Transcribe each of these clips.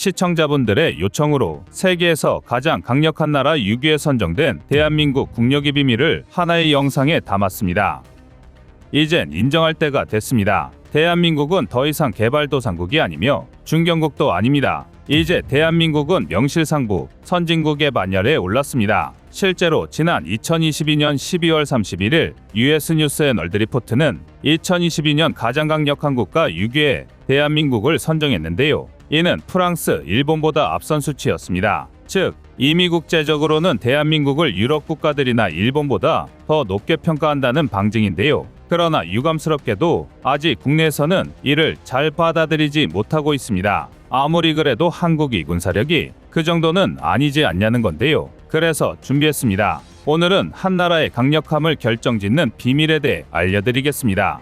시청자분들의 요청으로 세계에서 가장 강력한 나라 6위에 선정된 대한민국 국력의 비밀을 하나의 영상에 담았습니다. 이젠 인정할 때가 됐습니다. 대한민국은 더 이상 개발도상국이 아니며 중견국도 아닙니다. 이제 대한민국은 명실상부 선진국의 반열에 올랐습니다. 실제로 지난 2022년 12월 31일 US 뉴스 애널드 리포트는 2022년 가장 강력한 국가 6위에 대한민국을 선정했는데요. 이는 프랑스, 일본보다 앞선 수치였습니다. 즉, 이미 국제적으로는 대한민국을 유럽 국가들이나 일본보다 더 높게 평가한다는 방증인데요. 그러나 유감스럽게도 아직 국내에서는 이를 잘 받아들이지 못하고 있습니다. 아무리 그래도 한국이 군사력이 그 정도는 아니지 않냐는 건데요. 그래서 준비했습니다. 오늘은 한 나라의 강력함을 결정짓는 비밀에 대해 알려드리겠습니다.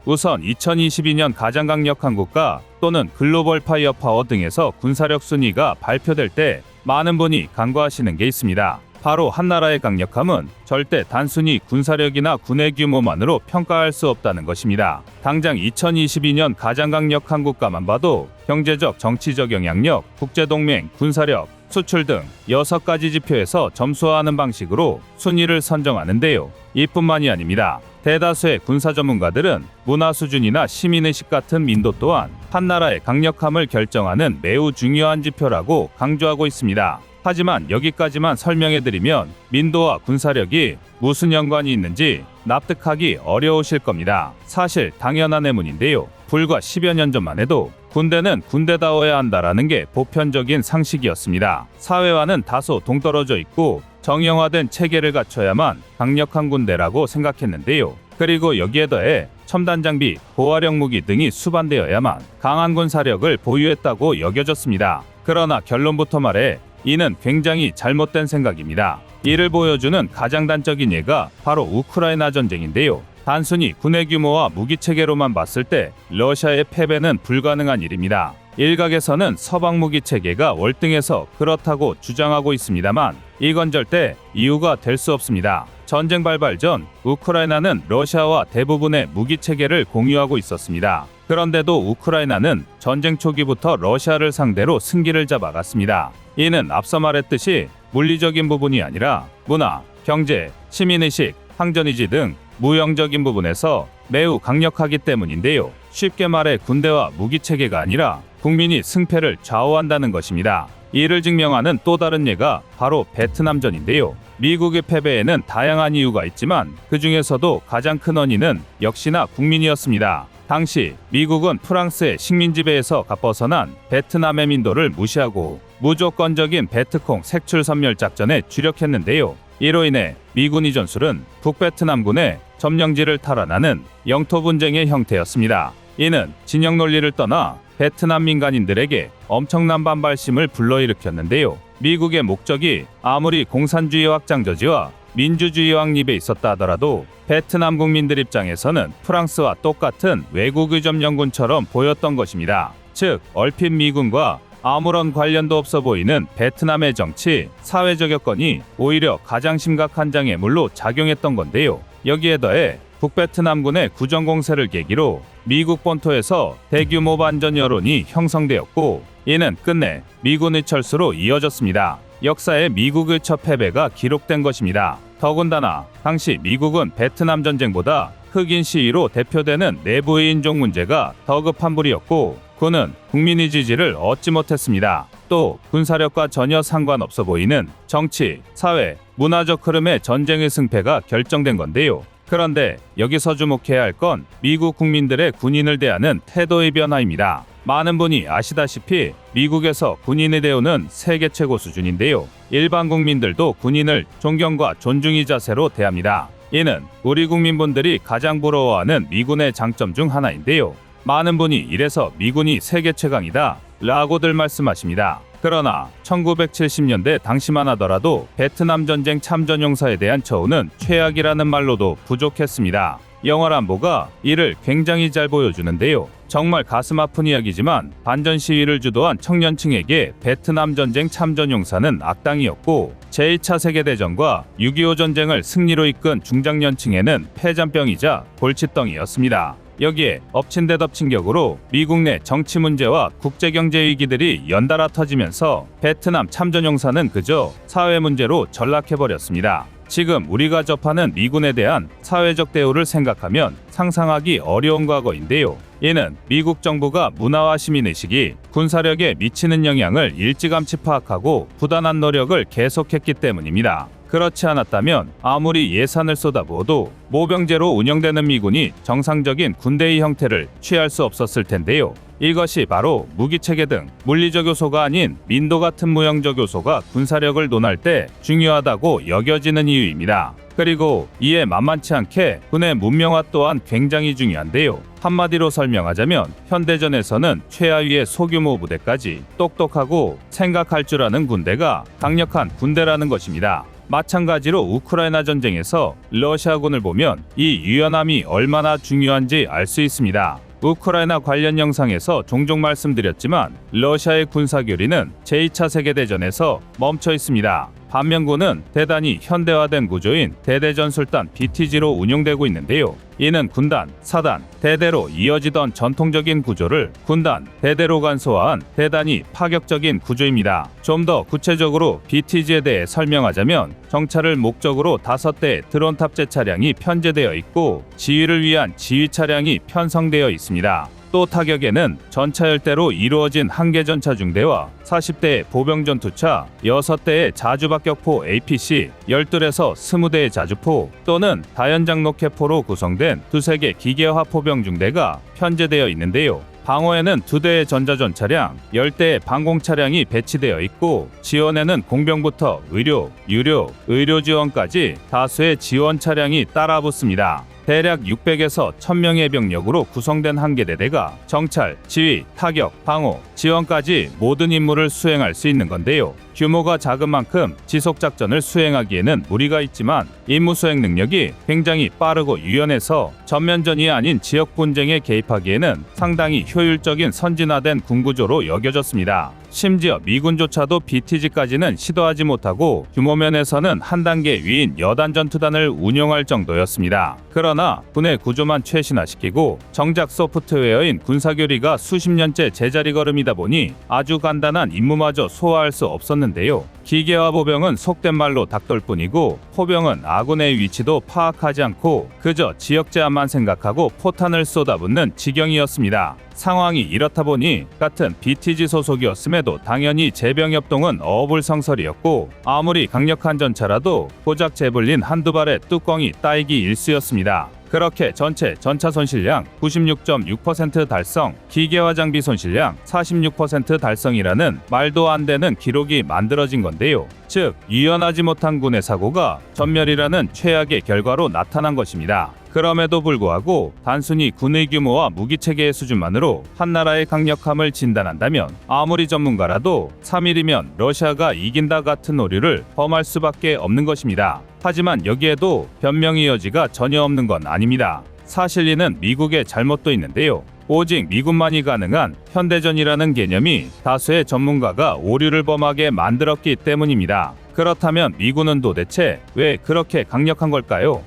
우선 2022년 가장 강력한 국가 또는 글로벌 파이어파워 등에서 군사력 순위가 발표될 때 많은 분이 간과하시는 게 있습니다. 바로 한 나라의 강력함은 절대 단순히 군사력이나 군의 규모만으로 평가할 수 없다는 것입니다. 당장 2022년 가장 강력한 국가만 봐도 경제적, 정치적 영향력, 국제동맹, 군사력, 수출 등 6가지 지표에서 점수화하는 방식으로 순위를 선정하는데요. 이뿐만이 아닙니다. 대다수의 군사 전문가들은 문화 수준이나 시민의식 같은 민도 또한 한 나라의 강력함을 결정하는 매우 중요한 지표라고 강조하고 있습니다. 하지만 여기까지만 설명해드리면 민도와 군사력이 무슨 연관이 있는지 납득하기 어려우실 겁니다. 사실 당연한 의문인데요. 불과 10여 년 전만 해도 군대는 군대다워야 한다라는 게 보편적인 상식이었습니다. 사회와는 다소 동떨어져 있고 정형화된 체계를 갖춰야만 강력한 군대라고 생각했는데요. 그리고 여기에 더해 첨단 장비, 고화력 무기 등이 수반되어야만 강한 군사력을 보유했다고 여겨졌습니다. 그러나 결론부터 말해 이는 굉장히 잘못된 생각입니다. 이를 보여주는 가장 단적인 예가 바로 우크라이나 전쟁인데요. 단순히 군의 규모와 무기 체계로만 봤을 때 러시아의 패배는 불가능한 일입니다. 일각에서는 서방 무기 체계가 월등해서 그렇다고 주장하고 있습니다만 이건 절대 이유가 될 수 없습니다. 전쟁 발발 전 우크라이나는 러시아와 대부분의 무기 체계를 공유하고 있었습니다. 그런데도 우크라이나는 전쟁 초기부터 러시아를 상대로 승기를 잡아갔습니다. 이는 앞서 말했듯이 물리적인 부분이 아니라 문화, 경제, 시민의식, 항전의지 등 무형적인 부분에서 매우 강력하기 때문인데요. 쉽게 말해 군대와 무기체계가 아니라 국민이 승패를 좌우한다는 것입니다. 이를 증명하는 또 다른 예가 바로 베트남전인데요. 미국의 패배에는 다양한 이유가 있지만 그 중에서도 가장 큰 원인은 역시나 국민이었습니다. 당시 미국은 프랑스의 식민 지배에서 갓벗어난 베트남의 민도를 무시하고 무조건적인 베트콩 색출 섬멸 작전에 주력했는데요. 이로 인해 미군의 전술은 북베트남군의 점령지를 탈환하는 영토 분쟁의 형태였습니다. 이는 진영 논리를 떠나 베트남 민간인들에게 엄청난 반발심을 불러일으켰는데요. 미국의 목적이 아무리 공산주의 확장저지와 민주주의 확립에 있었다 하더라도 베트남 국민들 입장에서는 프랑스와 똑같은 외국 의점령군처럼 보였던 것입니다. 즉, 얼핏 미군과 아무런 관련도 없어 보이는 베트남의 정치, 사회적 여건이 오히려 가장 심각한 장애물로 작용했던 건데요. 여기에 더해 북베트남군의 구정공세를 계기로 미국 본토에서 대규모 반전 여론이 형성되었고 이는 끝내 미군의 철수로 이어졌습니다. 역사에 미국의 첫 패배가 기록된 것입니다. 더군다나 당시 미국은 베트남 전쟁보다 흑인 시위로 대표되는 내부의 인종 문제가 더 급한 불이었고 군은 국민의 지지를 얻지 못했습니다. 또 군사력과 전혀 상관없어 보이는 정치, 사회, 문화적 흐름의 전쟁의 승패가 결정된 건데요. 그런데 여기서 주목해야 할 건 미국 국민들의 군인을 대하는 태도의 변화입니다. 많은 분이 아시다시피 미국에서 군인의 대우는 세계 최고 수준인데요. 일반 국민들도 군인을 존경과 존중의 자세로 대합니다. 이는 우리 국민분들이 가장 부러워하는 미군의 장점 중 하나인데요. 많은 분이 이래서 미군이 세계 최강이다 라고들 말씀하십니다. 그러나 1970년대 당시만 하더라도 베트남 전쟁 참전용사에 대한 처우는 최악이라는 말로도 부족했습니다. 영화람보가 이를 굉장히 잘 보여주는데요. 정말 가슴 아픈 이야기지만 반전 시위를 주도한 청년층에게 베트남 전쟁 참전용사는 악당이었고 제2차 세계대전과 6.25 전쟁을 승리로 이끈 중장년층에는 폐잔병이자 골칫덩이였습니다. 여기에 엎친 데 덮친 격으로 미국 내 정치 문제와 국제경제 위기들이 연달아 터지면서 베트남 참전용사는 그저 사회 문제로 전락해버렸습니다. 지금 우리가 접하는 미군에 대한 사회적 대우를 생각하면 상상하기 어려운 과거인데요. 이는 미국 정부가 문화와 시민의식이 군사력에 미치는 영향을 일찌감치 파악하고 부단한 노력을 계속했기 때문입니다. 그렇지 않았다면 아무리 예산을 쏟아부어도 모병제로 운영되는 미군이 정상적인 군대의 형태를 취할 수 없었을 텐데요. 이것이 바로 무기체계 등 물리적 요소가 아닌 민도 같은 무형적 요소가 군사력을 논할 때 중요하다고 여겨지는 이유입니다. 그리고 이에 만만치 않게 군의 문명화 또한 굉장히 중요한데요. 한마디로 설명하자면 현대전에서는 최하위의 소규모 부대까지 똑똑하고 생각할 줄 아는 군대가 강력한 군대라는 것입니다. 마찬가지로 우크라이나 전쟁에서 러시아군을 보면 이 유연함이 얼마나 중요한지 알 수 있습니다. 우크라이나 관련 영상에서 종종 말씀드렸지만 러시아의 군사교리는 제2차 세계대전에서 멈춰 있습니다. 반면 군은 대단히 현대화된 구조인 대대전술단 BTG로 운용되고 있는데요. 이는 군단, 사단, 대대로 이어지던 전통적인 구조를 군단, 대대로 간소화한 대단히 파격적인 구조입니다. 좀 더 구체적으로 BTG에 대해 설명하자면 정찰을 목적으로 5대의 드론 탑재 차량이 편제되어 있고 지휘를 위한 지휘 차량이 편성되어 있습니다. 또 타격에는 전차열대로 이루어진 한개 전차 중대와 40대의 보병 전투차, 6대의 자주박격포 APC, 12에서 20대의 자주포 또는 다연장 로켓포로 구성된 2-3개 기계화 포병 중대가 편제되어 있는데요. 방어에는 2대의 전자전차량, 10대의 방공차량이 배치되어 있고 지원에는 공병부터 의료, 유료, 의료 지원까지 다수의 지원 차량이 따라붙습니다. 대략 600에서 1000명의 병력으로 구성된 한개 대대가 정찰, 지휘, 타격, 방어, 지원까지 모든 임무를 수행할 수 있는 건데요. 규모가 작은 만큼 지속작전을 수행하기에는 무리가 있지만 임무 수행 능력이 굉장히 빠르고 유연해서 전면전이 아닌 지역 분쟁에 개입하기에는 상당히 효율적인 선진화된 군구조로 여겨졌습니다. 심지어 미군조차도 BTG까지는 시도하지 못하고 규모 면에서는 한 단계 위인 여단 전투단을 운용할 정도였습니다. 그러나 군의 구조만 최신화시키고 정작 소프트웨어인 군사교리가 수십 년째 제자리 걸음이다 보니 아주 간단한 임무마저 소화할 수 없었는데요. 기계화 보병은 속된 말로 닭돌뿐이고 포병은 아군의 위치도 파악하지 않고 그저 지역 제한만 생각하고 포탄을 쏟아붓는 지경이었습니다. 상황이 이렇다 보니 같은 BTG 소속이었음에도 당연히 제병협동은 어불성설이었고 아무리 강력한 전차라도 고작 재불린 한두 발의 뚜껑이 따이기 일쑤였습니다. 그렇게 전체 전차 손실량 96.6% 달성, 기계화 장비 손실량 46% 달성이라는 말도 안 되는 기록이 만들어진 건데요. 즉, 유연하지 못한 군의 사고가 전멸이라는 최악의 결과로 나타난 것입니다. 그럼에도 불구하고 단순히 군의 규모와 무기체계의 수준만으로 한 나라의 강력함을 진단한다면 아무리 전문가라도 3일이면 러시아가 이긴다 같은 오류를 범할 수밖에 없는 것입니다. 하지만 여기에도 변명의 여지가 전혀 없는 건 아닙니다. 사실 이는 미국의 잘못도 있는데요. 오직 미군만이 가능한 현대전이라는 개념이 다수의 전문가가 오류를 범하게 만들었기 때문입니다. 그렇다면 미군은 도대체 왜 그렇게 강력한 걸까요?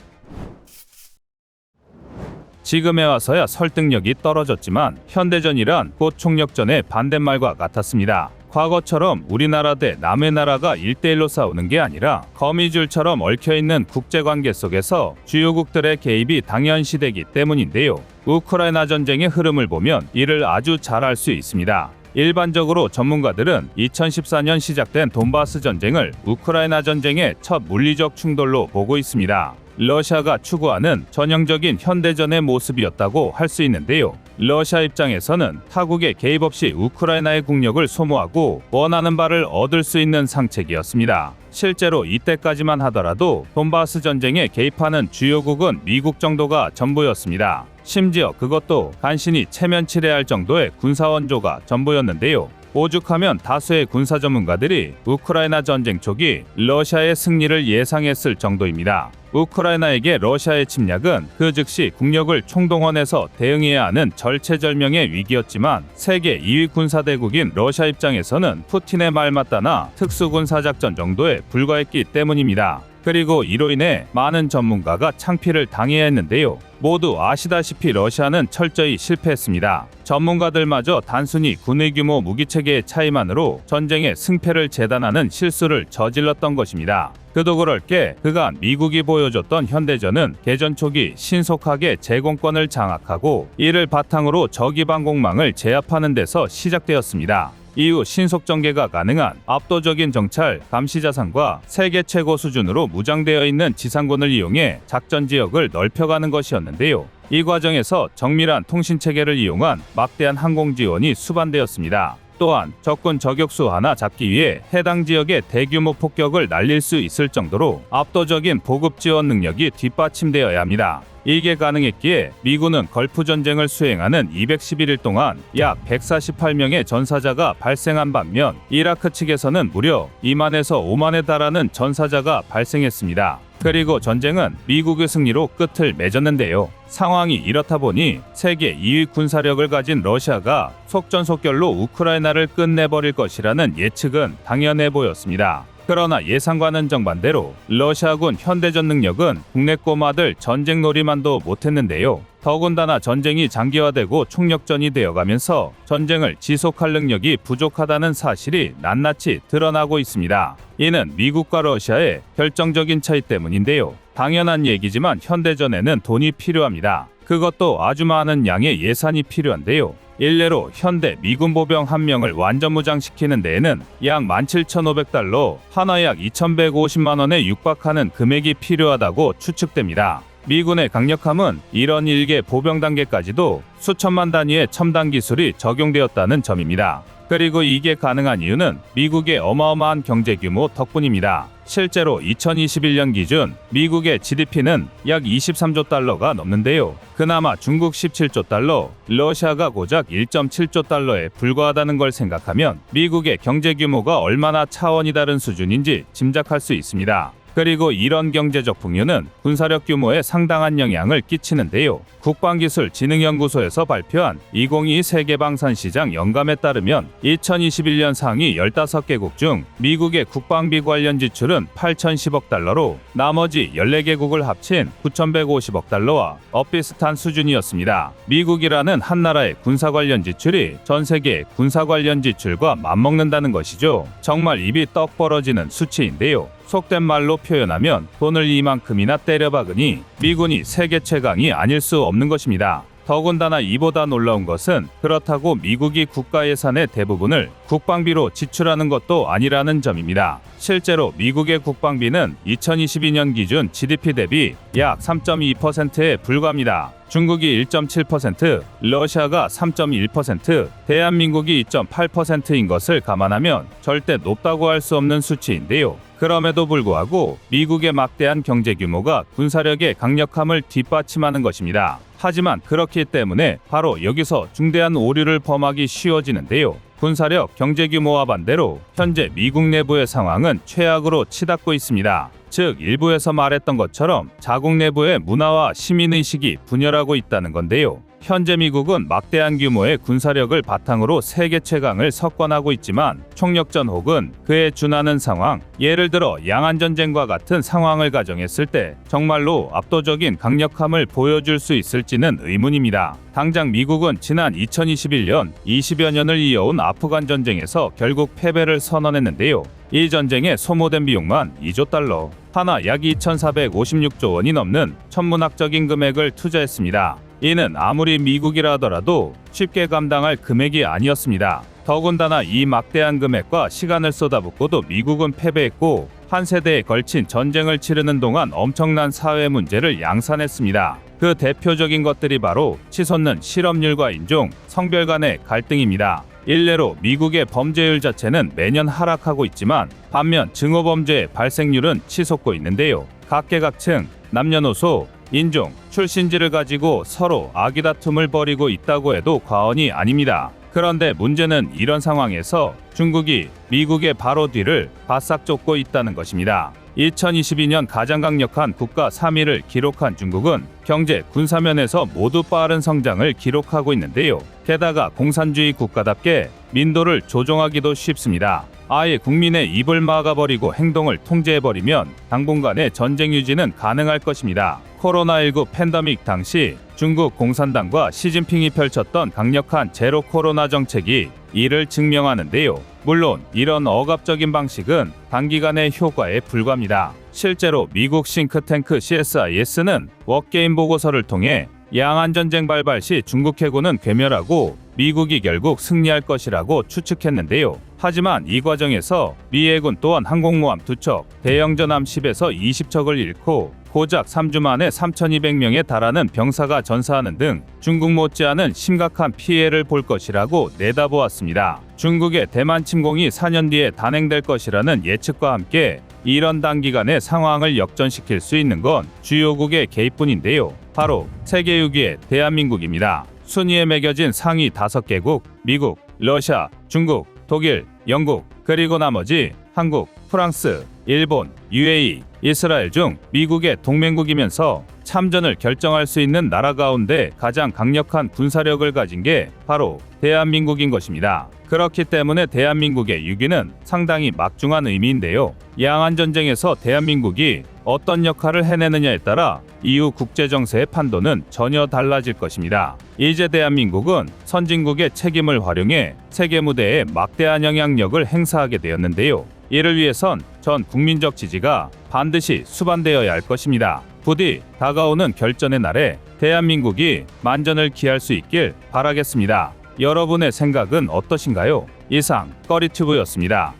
지금에 와서야 설득력이 떨어졌지만 현대전이란 곧 총력전의 반대말과 같았습니다. 과거처럼 우리나라 대 남의 나라가 1대1로 싸우는 게 아니라 거미줄처럼 얽혀있는 국제관계 속에서 주요국들의 개입이 당연시되기 때문인데요. 우크라이나 전쟁의 흐름을 보면 이를 아주 잘 알 수 있습니다. 일반적으로 전문가들은 2014년 시작된 돈바스 전쟁을 우크라이나 전쟁의 첫 물리적 충돌로 보고 있습니다. 러시아가 추구하는 전형적인 현대전의 모습이었다고 할 수 있는데요. 러시아 입장에서는 타국의 개입 없이 우크라이나의 국력을 소모하고 원하는 바를 얻을 수 있는 상책이었습니다. 실제로 이때까지만 하더라도 돈바스 전쟁에 개입하는 주요국은 미국 정도가 전부였습니다. 심지어 그것도 간신히 체면치레할 정도의 군사원조가 전부였는데요. 오죽하면 다수의 군사 전문가들이 우크라이나 전쟁 초기 러시아의 승리를 예상했을 정도입니다. 우크라이나에게 러시아의 침략은 그 즉시 국력을 총동원해서 대응해야 하는 절체절명의 위기였지만 세계 2위 군사대국인 러시아 입장에서는 푸틴의 말 맞다나 특수군사작전 정도에 불과했기 때문입니다. 그리고 이로 인해 많은 전문가가 창피를 당해야 했는데요. 모두 아시다시피 러시아는 철저히 실패했습니다. 전문가들마저 단순히 군의 규모 무기체계의 차이만으로 전쟁의 승패를 재단하는 실수를 저질렀던 것입니다. 그도 그럴 게 그간 미국이 보여줬던 현대전은 개전 초기 신속하게 제공권을 장악하고 이를 바탕으로 저기방공망을 제압하는 데서 시작되었습니다. 이후 신속 전개가 가능한 압도적인 정찰, 감시 자산과 세계 최고 수준으로 무장되어 있는 지상군을 이용해 작전 지역을 넓혀가는 것이었는데요. 이 과정에서 정밀한 통신 체계를 이용한 막대한 항공 지원이 수반되었습니다. 또한 적군 저격수 하나 잡기 위해 해당 지역에 대규모 폭격을 날릴 수 있을 정도로 압도적인 보급 지원 능력이 뒷받침되어야 합니다. 이게 가능했기에 미군은 걸프 전쟁을 수행하는 211일 동안 약 148명의 전사자가 발생한 반면 이라크 측에서는 무려 2만에서 5만에 달하는 전사자가 발생했습니다. 그리고 전쟁은 미국의 승리로 끝을 맺었는데요. 상황이 이렇다 보니 세계 2위 군사력을 가진 러시아가 속전속결로 우크라이나를 끝내버릴 것이라는 예측은 당연해 보였습니다. 그러나 예상과는 정반대로 러시아군 현대전 능력은 국내 꼬마들 전쟁놀이만도 못했는데요. 더군다나 전쟁이 장기화되고 총력전이 되어가면서 전쟁을 지속할 능력이 부족하다는 사실이 낱낱이 드러나고 있습니다. 이는 미국과 러시아의 결정적인 차이 때문인데요. 당연한 얘기지만 현대전에는 돈이 필요합니다. 그것도 아주 많은 양의 예산이 필요한데요. 일례로 현대 미군 보병 한 명을 완전 무장시키는 데에는 약 17,500달러, 하나 약 2,150만 원에 육박하는 금액이 필요하다고 추측됩니다. 미군의 강력함은 이런 일개 보병 단계까지도 수천만 단위의 첨단 기술이 적용되었다는 점입니다. 그리고 이게 가능한 이유는 미국의 어마어마한 경제 규모 덕분입니다. 실제로 2021년 기준 미국의 GDP는 약 23조 달러가 넘는데요. 그나마 중국 17조 달러, 러시아가 고작 1.7조 달러에 불과하다는 걸 생각하면 미국의 경제 규모가 얼마나 차원이 다른 수준인지 짐작할 수 있습니다. 그리고 이런 경제적 풍요는 군사력 규모에 상당한 영향을 끼치는데요. 국방기술진흥연구소에서 발표한 2022 세계방산시장 영감에 따르면 2021년 상위 15개국 중 미국의 국방비 관련 지출은 8,010억 달러로 나머지 14개국을 합친 9,150억 달러와 엇비슷한 수준이었습니다. 미국이라는 한 나라의 군사 관련 지출이 전 세계의 군사 관련 지출과 맞먹는다는 것이죠. 정말 입이 떡 벌어지는 수치인데요. 속된 말로 표현하면 돈을 이만큼이나 때려박으니 미군이 세계 최강이 아닐 수 없는 것입니다. 더군다나 이보다 놀라운 것은 그렇다고 미국이 국가 예산의 대부분을 국방비로 지출하는 것도 아니라는 점입니다. 실제로 미국의 국방비는 2022년 기준 GDP 대비 약 3.2%에 불과합니다. 중국이 1.7%, 러시아가 3.1%, 대한민국이 2.8%인 것을 감안하면 절대 높다고 할 수 없는 수치인데요. 그럼에도 불구하고 미국의 막대한 경제 규모가 군사력의 강력함을 뒷받침하는 것입니다. 하지만 그렇기 때문에 바로 여기서 중대한 오류를 범하기 쉬워지는데요. 군사력, 경제 규모와 반대로 현재 미국 내부의 상황은 최악으로 치닫고 있습니다. 즉 일부에서 말했던 것처럼 자국 내부의 문화와 시민의식이 분열하고 있다는 건데요. 현재 미국은 막대한 규모의 군사력을 바탕으로 세계 최강을 석권하고 있지만 총력전 혹은 그에 준하는 상황, 예를 들어 양안전쟁과 같은 상황을 가정했을 때 정말로 압도적인 강력함을 보여줄 수 있을지는 의문입니다. 당장 미국은 지난 2021년 20여 년을 이어온 아프간 전쟁에서 결국 패배를 선언했는데요. 이 전쟁에 소모된 비용만 2조 달러, 하나 약 2,456조 원이 넘는 천문학적인 금액을 투자했습니다. 이는 아무리 미국이라 하더라도 쉽게 감당할 금액이 아니었습니다. 더군다나 이 막대한 금액과 시간을 쏟아붓고도 미국은 패배했고 한 세대에 걸친 전쟁을 치르는 동안 엄청난 사회 문제를 양산했습니다. 그 대표적인 것들이 바로 치솟는 실업률과 인종, 성별 간의 갈등입니다. 일례로 미국의 범죄율 자체는 매년 하락하고 있지만 반면 증오범죄의 발생률은 치솟고 있는데요. 각계각층, 남녀노소, 인종, 출신지를 가지고 서로 아기다툼을 벌이고 있다고 해도 과언이 아닙니다. 그런데 문제는 이런 상황에서 중국이 미국의 바로 뒤를 바싹 쫓고 있다는 것입니다. 2022년 가장 강력한 국가 3위를 기록한 중국은 경제, 군사면에서 모두 빠른 성장을 기록하고 있는데요. 게다가 공산주의 국가답게 민도를 조종하기도 쉽습니다. 아예 국민의 입을 막아버리고 행동을 통제해버리면 당분간의 전쟁 유지는 가능할 것입니다. 코로나19 팬데믹 당시 중국 공산당과 시진핑이 펼쳤던 강력한 제로 코로나 정책이 이를 증명하는데요. 물론 이런 억압적인 방식은 단기간의 효과에 불과합니다. 실제로 미국 싱크탱크 CSIS는 워게임 보고서를 통해 양안전쟁 발발 시 중국 해군은 괴멸하고 미국이 결국 승리할 것이라고 추측했는데요. 하지만 이 과정에서 미 해군 또한 항공모함 2척, 대형 전함 10에서 20척을 잃고 고작 3주 만에 3,200명에 달하는 병사가 전사하는 등 중국 못지않은 심각한 피해를 볼 것이라고 내다보았습니다. 중국의 대만 침공이 4년 뒤에 단행될 것이라는 예측과 함께 이런 단기간에 상황을 역전시킬 수 있는 건 주요국의 개입뿐인데요. 바로 세계 6위의 대한민국입니다. 순위에 매겨진 상위 5개국, 미국, 러시아, 중국, 독일, 영국, 그리고 나머지 한국, 프랑스, 일본, UAE, 이스라엘 중 미국의 동맹국이면서 참전을 결정할 수 있는 나라 가운데 가장 강력한 군사력을 가진 게 바로 대한민국인 것입니다. 그렇기 때문에 대한민국의 6위는 상당히 막중한 의미인데요. 양안전쟁에서 대한민국이 어떤 역할을 해내느냐에 따라 이후 국제정세의 판도는 전혀 달라질 것입니다. 이제 대한민국은 선진국의 책임을 활용해 세계 무대에 막대한 영향력을 행사하게 되었는데요. 이를 위해선 전 국민적 지지가 반드시 수반되어야 할 것입니다. 부디 다가오는 결전의 날에 대한민국이 만전을 기할 수 있길 바라겠습니다. 여러분의 생각은 어떠신가요? 이상 꺼리튜브였습니다.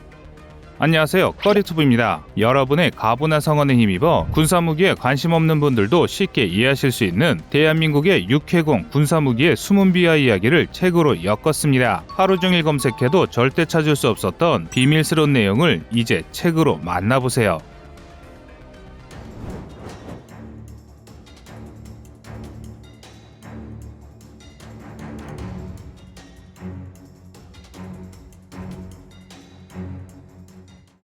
안녕하세요, 꺼리튜브입니다. 여러분의 가부나 성원에 힘입어 군사무기에 관심 없는 분들도 쉽게 이해하실 수 있는 대한민국의 육해공 군사무기의 숨은 비하 이야기를 책으로 엮었습니다. 하루 종일 검색해도 절대 찾을 수 없었던 비밀스러운 내용을 이제 책으로 만나보세요.